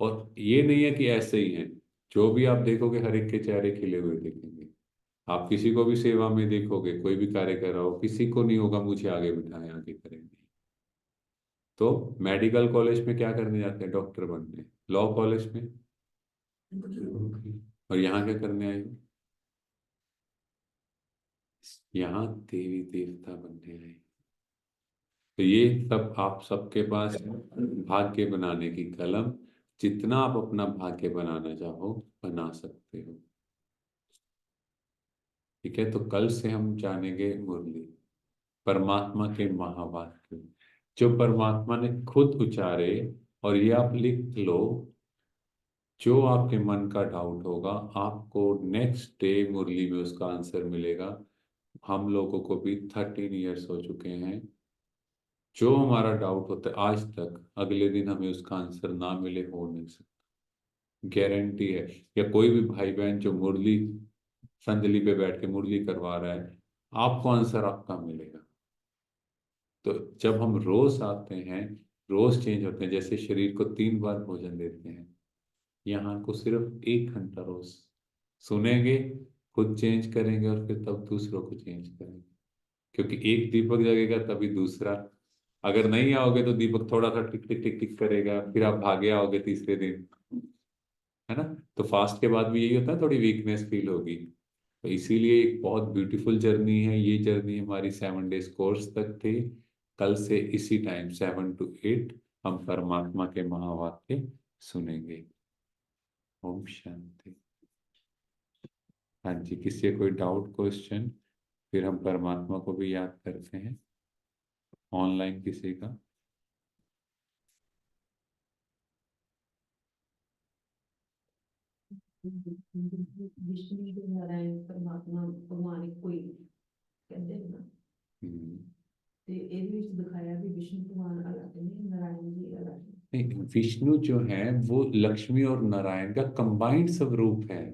और ये नहीं है कि ऐसे ही हैं, जो भी आप देखोगे हर एक के चेहरे खिले हुए दिखेंगे। आप किसी को भी सेवा में देखोगे, कोई भी कार्य कर रहा हो, किसी को नहीं होगा मुझे आगे बिठाएं, आगे करेंगे। तो मेडिकल कॉलेज में क्या करने जाते हैं, डॉक्टर बनने। लॉ कॉलेज में, और यहाँ क्या करने आए हो, यहाँ देवी देवता बनने आए। तो ये सब आप सबके पास भाग्य बनाने की कलम, जितना आप अपना भाग्य बनाना चाहो बना सकते हो। ठीक है, तो कल से हम जानेंगे मुरली, परमात्मा के महावाक्य, जो परमात्मा ने खुद उचारे। और ये आप लिख लो, जो आपके मन का डाउट होगा आपको नेक्स्ट डे मुरली में उसका आंसर मिलेगा। हम लोगों को भी 13 ईयर्स हो चुके हैं, जो हमारा डाउट होता है आज तक, अगले दिन हमें उसका आंसर ना मिले हो नहीं सकता, गारंटी है। या कोई भी भाई बहन जो मुरली संदली पे बैठ के मुरली करवा रहा है, आपको आंसर आपका मिलेगा। तो जब हम रोज आते हैं, रोज चेंज होते हैं, जैसे शरीर को 3 बार भोजन देते हैं, यहाँ को सिर्फ 1 घंटा रोज सुनेंगे, खुद चेंज करेंगे और फिर तब दूसरों को चेंज करेंगे। क्योंकि एक दीपक जगेगा तभी दूसरा, अगर नहीं आओगे तो दीपक थोड़ा सा टिक टिक टिक टिक करेगा, फिर आप भागे आओगे तीसरे दिन, है ना। तो फास्ट के बाद भी यही होता है, थोड़ी वीकनेस फील होगी। तो इसीलिए एक बहुत ब्यूटीफुल जर्नी है ये, जर्नी हमारी 7 डेज कोर्स तक थी। कल से इसी टाइम 7 to 8 हम परमात्मा के महावाक्य सुनेंगे। ओम शांति। हाँ जी, किसी का कोई डाउट क्वेश्चन, फिर हम परमात्मा को भी याद करते हैं, ऑनलाइन किसी का। विष्णु नारायण परमात्मा भगवान कोई कहते हैं ना, हम्म। ਤੇ ਇਹਦੇ ਵਿੱਚ ਦਿਖਾਇਆ ਵੀ ਵਿਸ਼ਨੂੰ ਭਗਵਾਨ ਅਲੱਗ ਨੇ ਨਾਰਾयण जी अलग है। नहीं, विष्णु जो है वो लक्ष्मी और नारायण का कंबाइंड स्वरूप है।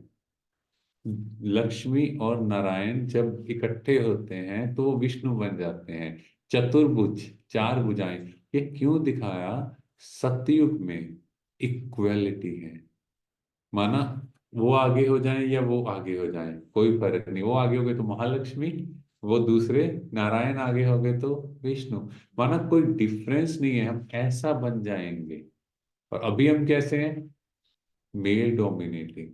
लक्ष्मी और नारायण जब इकट्ठे होते हैं तो वो विष्णु बन जाते हैं। चतुर्भुज, 4 भुजाएं। ये क्यों दिखाया, सतयुग में इक्वलिटी है, माना वो आगे हो जाएं या वो आगे हो जाएं कोई फर्क नहीं, वो आगे हो गए तो महालक्ष्मी, वो दूसरे नारायण आगे हो गए तो विष्णु, माना कोई डिफरेंस नहीं है, हम ऐसा बन जाएंगे। और अभी हम कैसे हैं, मेल डोमिनेटिंग।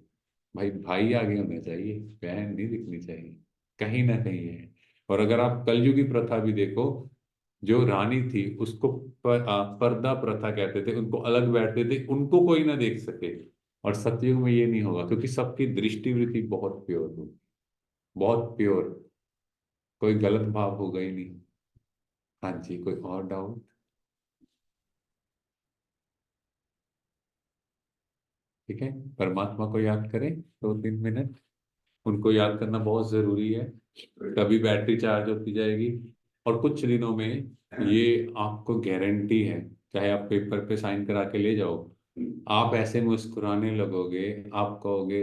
भाई भाई आगे होना चाहिए, बहन नहीं दिखनी चाहिए, कहीं ना कहीं है। और अगर आप कलयुगी प्रथा भी देखो, जो रानी थी उसको पर्दा प्रथा कहते थे, उनको अलग बैठते थे, उनको कोई ना देख सके। और सतयुग में ये नहीं होगा, क्योंकि सबकी दृष्टि वृत्ति बहुत प्योर होगी, बहुत प्योर, कोई गलत भाव होगा ही नहीं। हाँ जी, कोई और डाउट। ठीक है, परमात्मा को याद करें 2-3 मिनट, उनको याद करना बहुत जरूरी है, तभी बैटरी चार्ज होती जाएगी। और कुछ दिनों में ये आपको गारंटी है, चाहे आप पेपर पे साइन करा के ले जाओ, आप ऐसे मुस्कुराने लगोगे, आप कहोगे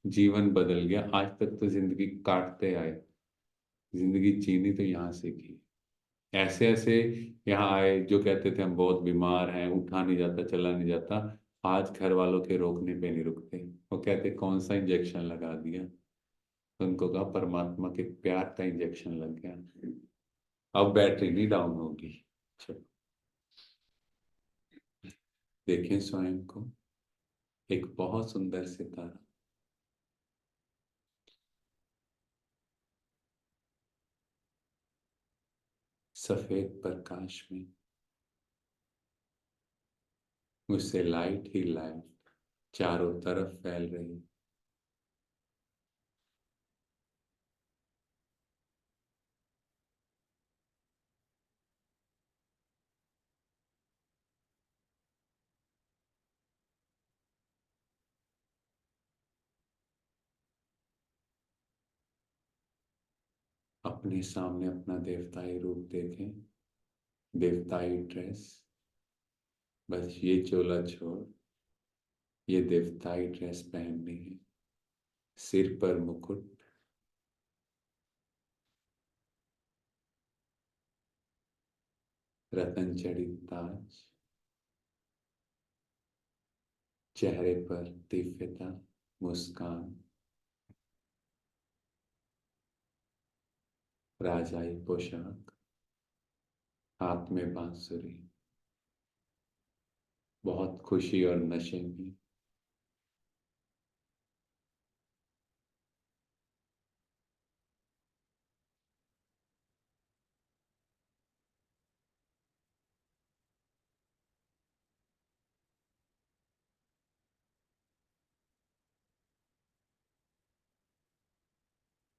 जीवन बदल गया। आज तक तो जिंदगी काटते आए, जिंदगी जीनी तो यहाँ सीखी। ऐसे ऐसे यहाँ आए जो कहते थे हम बहुत बीमार हैं, उठा नहीं जाता, चला नहीं जाता, आज घर वालों के रोकने पे नहीं रुकते। वो कहते कौन सा इंजेक्शन लगा दिया, तो उनको कहा परमात्मा के प्यार का इंजेक्शन लग गया, अब बैटरी नहीं डाउन होगी। चलो, देखें स्वयं को, एक बहुत सुंदर सितारा, सफेद प्रकाश में उससे लाइट ही लाइट चारों तरफ फैल रही। अपने सामने अपना देवताई रूप देखें, देवताई ड्रेस। बस ये चोला छोड़, ये देवताई ड्रेस पहननी है। सिर पर मुकुट, रतन जड़ित ताज, चेहरे पर दिव्यता, मुस्कान, राजाई पोशाक, हाथ में बांसुरी, बहुत खुशी और नशे में।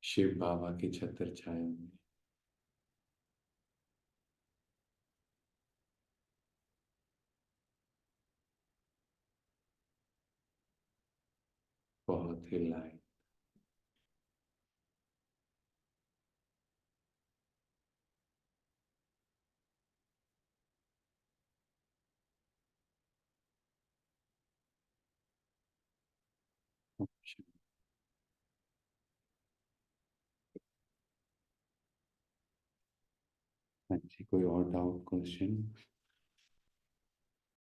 शिव बाबा की छत्र छाया में बहुत ही लाइट। हाँ जी, कोई और डाउट क्वेश्चन?